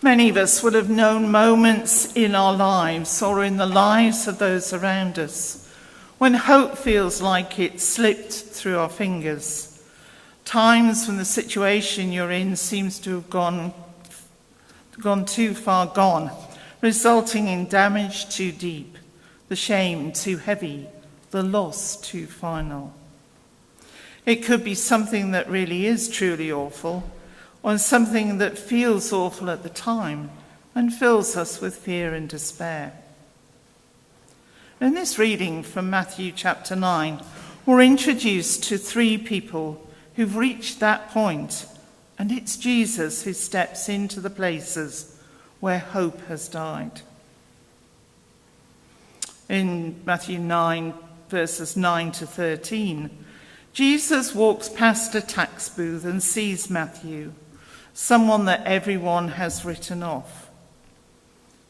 Many of us will have known moments in our lives or in the lives of those around us when hope feels like it slipped through our fingers. Times when the situation you're in seems to have gone too far gone, resulting in damage too deep, the shame too heavy, the loss too final. It could be something that really is truly awful, or something that feels awful at the time and fills us with fear and despair. In this reading from Matthew chapter 9, we're introduced to three people who've reached that point, and it's Jesus who steps into the places where hope has died. In Matthew 9, verses 9 to 13, Jesus walks past a tax booth and sees Matthew, someone that everyone has written off.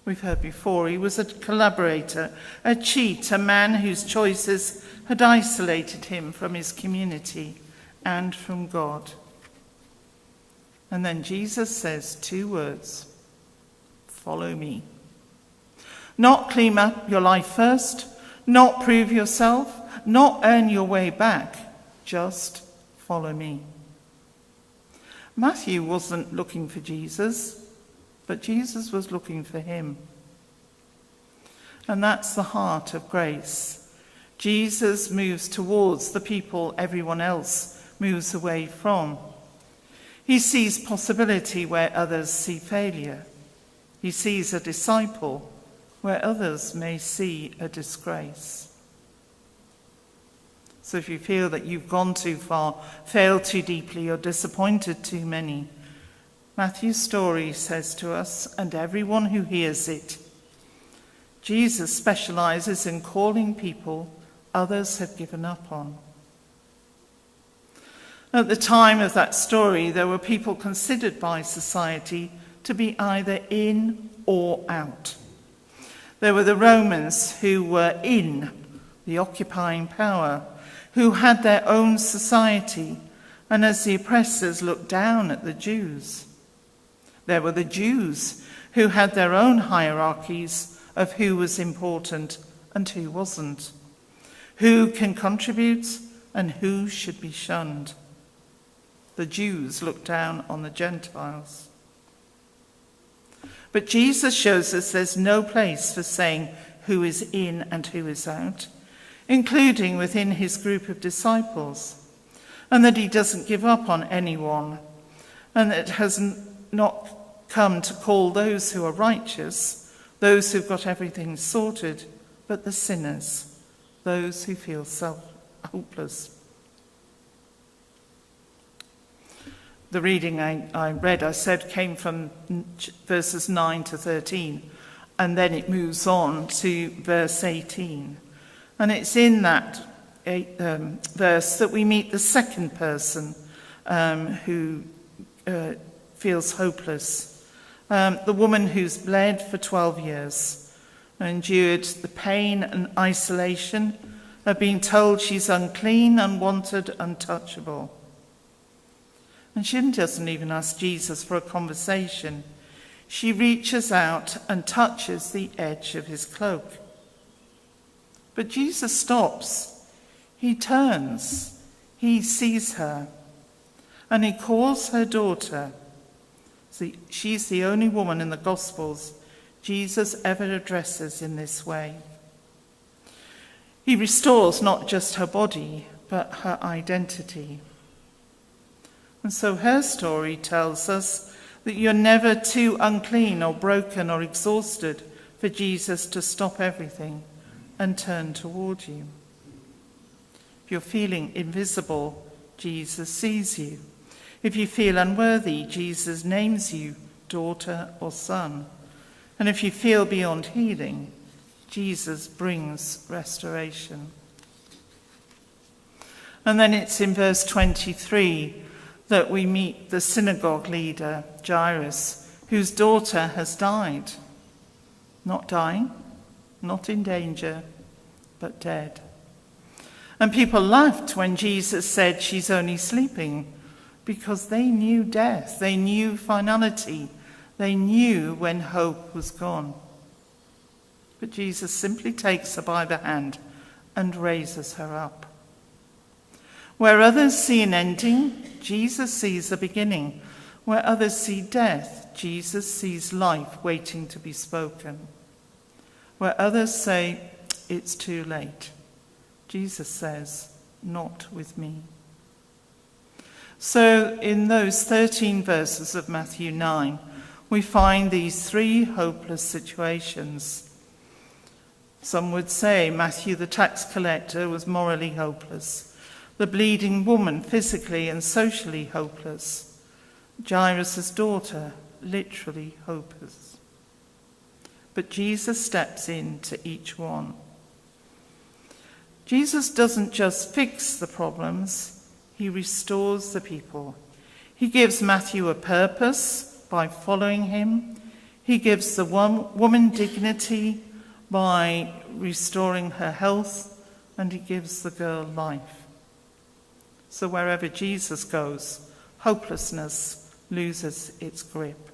We've heard before, he was a collaborator, a cheat, a man whose choices had isolated him from his community and from God. And then Jesus says two words: follow me. Not clean up your life first, not prove yourself, not earn your way back, just follow me. Matthew wasn't looking for Jesus, but Jesus was looking for him. And that's the heart of grace. Jesus moves towards the people everyone else moves away from. He sees possibility where others see failure. He sees a disciple where others may see a disgrace. So if you feel that you've gone too far, failed too deeply, or disappointed too many, Matthew's story says to us, and everyone who hears it, Jesus specializes in calling people others have given up on. At the time of that story, there were people considered by society to be either in or out. There were the Romans who were in, the occupying power, who had their own society, and as the oppressors looked down at the Jews. There were the Jews who had their own hierarchies of who was important and who wasn't, who can contribute and who should be shunned. The Jews looked down on the Gentiles. But Jesus shows us there's no place for saying who is in and who is out, including within his group of disciples, and that he doesn't give up on anyone, and that has not come to call those who are righteous, those who've got everything sorted, but the sinners, those who feel hopeless. The reading I read, I said, came from verses 9 to 13, and then it moves on to verse 18. And it's in that verse that we meet the second person who feels hopeless. The woman who's bled for 12 years, endured the pain and isolation of being told she's unclean, unwanted, untouchable. And she doesn't even ask Jesus for a conversation. She reaches out and touches the edge of his cloak. But Jesus stops. He turns. He sees her. And he calls her daughter. See, she's the only woman in the Gospels Jesus ever addresses in this way. He restores not just her body, but her identity. And so her story tells us that you're never too unclean or broken or exhausted for Jesus to stop everything and turn toward you. If you're feeling invisible, Jesus sees you. If you feel unworthy, Jesus names you daughter or son. And if you feel beyond healing, Jesus brings restoration. And then it's in verse 23 that we meet the synagogue leader, Jairus, whose daughter has died. Not dying, not in danger, but dead. And people laughed when Jesus said she's only sleeping, because they knew death, they knew finality, They knew when hope was gone. But Jesus simply takes her by the hand and raises her up. Where others see an ending, Jesus sees a beginning. Where others see death, Jesus sees life waiting to be spoken. Where others say, it's too late, Jesus says, not with me. So in those 13 verses of Matthew 9, we find these three hopeless situations. Some would say Matthew the tax collector was morally hopeless, the bleeding woman physically and socially hopeless, Jairus' daughter literally hopeless. But Jesus steps into each one. Jesus doesn't just fix the problems, he restores the people. He gives Matthew a purpose by following him. He gives the woman dignity by restoring her health, and he gives the girl life. So wherever Jesus goes, hopelessness loses its grip.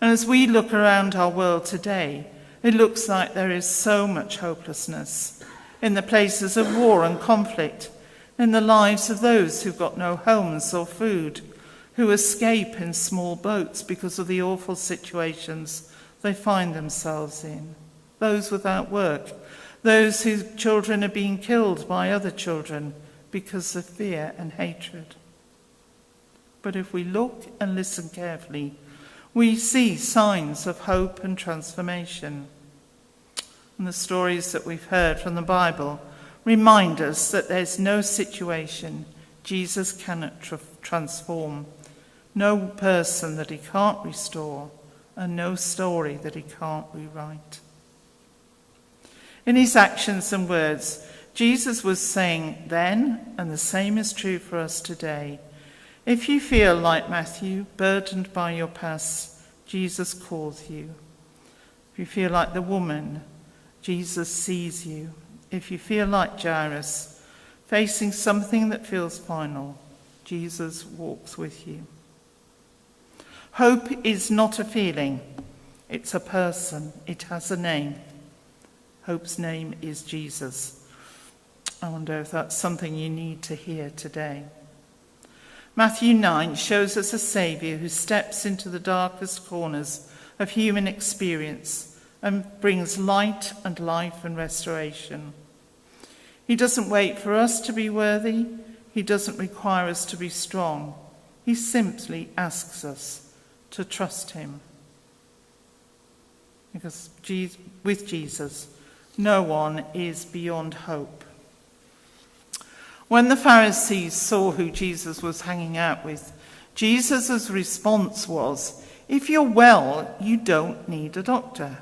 And as we look around our world today, it looks like there is so much hopelessness in the places of war and conflict, in the lives of those who've got no homes or food, who escape in small boats because of the awful situations they find themselves in, those without work, those whose children are being killed by other children because of fear and hatred. But if we look and listen carefully, we see signs of hope and transformation. And the stories that we've heard from the Bible remind us that there's no situation Jesus cannot transform, no person that he can't restore, and no story that he can't rewrite. In his actions and words, Jesus was saying then, and the same is true for us today, if you feel like Matthew, burdened by your past, Jesus calls you. If you feel like the woman, Jesus sees you. If you feel like Jairus, facing something that feels final, Jesus walks with you. Hope is not a feeling, it's a person. It has a name. Hope's name is Jesus. I wonder if that's something you need to hear today. Matthew 9 shows us a Saviour who steps into the darkest corners of human experience and brings light and life and restoration. He doesn't wait for us to be worthy. He doesn't require us to be strong. He simply asks us to trust him. Because with Jesus, no one is beyond hope. When the Pharisees saw who Jesus was hanging out with, Jesus' response was, if you're well, you don't need a doctor.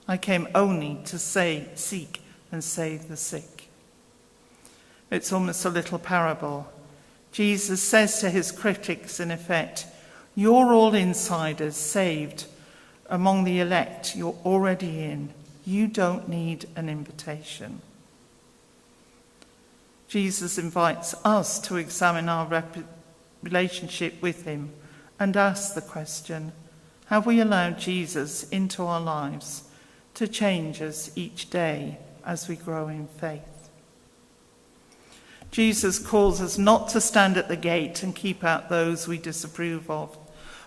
I came only to seek and save the sick. It's almost a little parable. Jesus says to his critics, in effect, you're all insiders, saved among the elect. You're already in. You don't need an invitation. Jesus invites us to examine our relationship with him and ask the question, have we allowed Jesus into our lives to change us each day as we grow in faith? Jesus calls us not to stand at the gate and keep out those we disapprove of,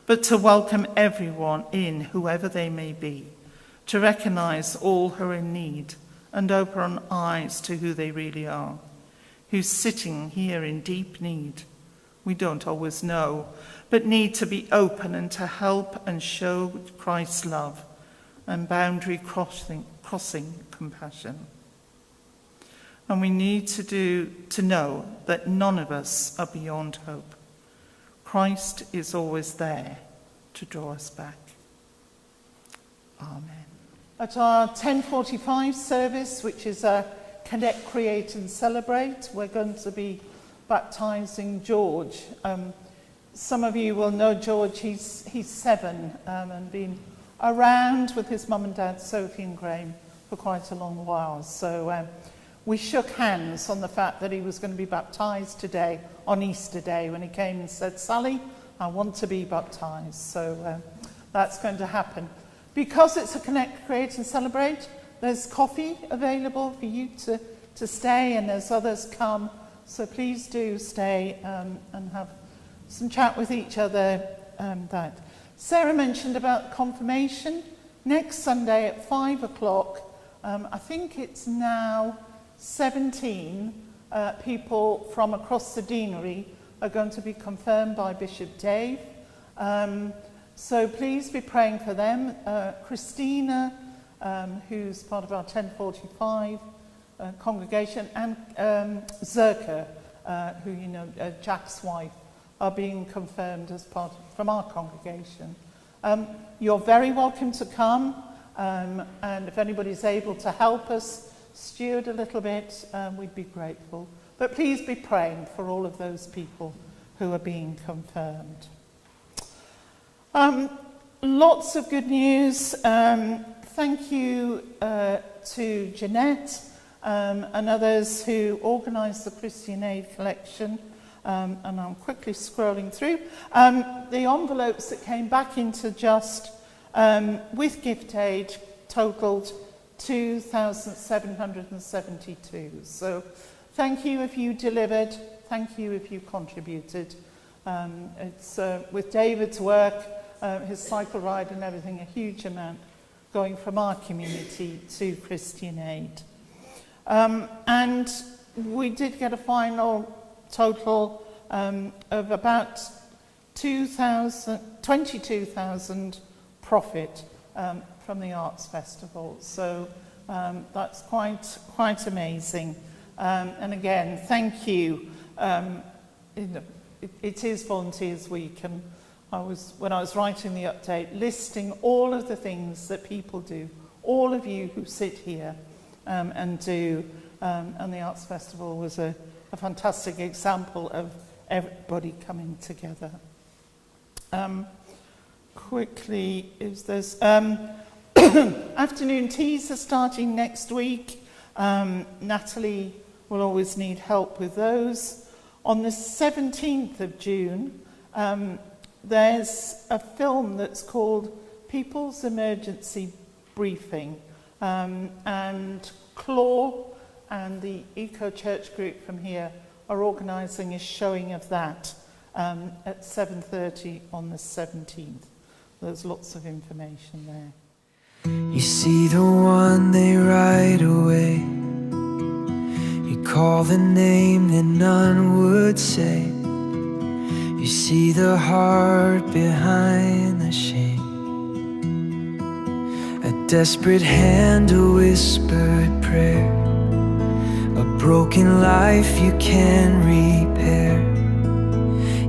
but to welcome everyone in, whoever they may be, to recognize all who are in need and open eyes to who they really are, who's sitting here in deep need. We don't always know, but need to be open and to help and show Christ's love and boundary-crossing compassion. And we need to know that none of us are beyond hope. Christ is always there to draw us back. Amen. At our 10:45 service, which is a Connect, Create and Celebrate, we're going to be baptising George. Some of you will know George. He's 7 and been around with his mum and dad, Sophie and Graham, for quite a long while. So we shook hands on the fact that he was going to be baptised today, on Easter Day, when he came and said, Sally, I want to be baptized. So that's going to happen. Because it's a Connect, Create and Celebrate, there's coffee available for you to stay, and as others come. So please do stay and have some chat with each other. That Sarah mentioned about confirmation. Next Sunday at 5 o'clock, I think it's now 17 people from across the deanery are going to be confirmed by Bishop Dave. So please be praying for them. Christina, who's part of our 1045 congregation, and Zerka, who you know, Jack's wife, are being confirmed as part from our congregation. You're very welcome to come, and if anybody's able to help us steward a little bit, we'd be grateful. But please be praying for all of those people who are being confirmed. Lots of good news. Thank you to Jeanette and others who organised the Christian Aid collection. And I'm quickly scrolling through. The envelopes that came back into Just with gift aid totalled 2,772. So thank you if you delivered. Thank you if you contributed. It's with David's work, his cycle ride and everything, a huge amount going from our community to Christian Aid. And we did get a final total of about 22,000 profit from the Arts Festival. So that's quite amazing. And again, thank you. It is Volunteers Week, and when I was writing the update, listing all of the things that people do, all of you who sit here and do, and the Arts Festival was a fantastic example of everybody coming together. Quickly, is there's afternoon teas are starting next week. Natalie will always need help with those. On the 17th of June, there's a film that's called People's Emergency Briefing, and Claw and the Eco Church group from here are organising a showing of that at 7:30 on the 17th. There's lots of information there. You see the one they ride away. You call the name that none would say. You see the heart behind the shame. A desperate hand, a whispered prayer. A broken life you can repair.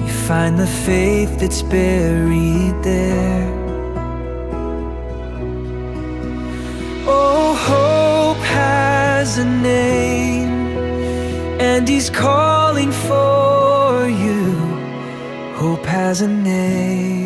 You find the faith that's buried there. Oh, hope has a name, and he's calling for you. Hope has a name.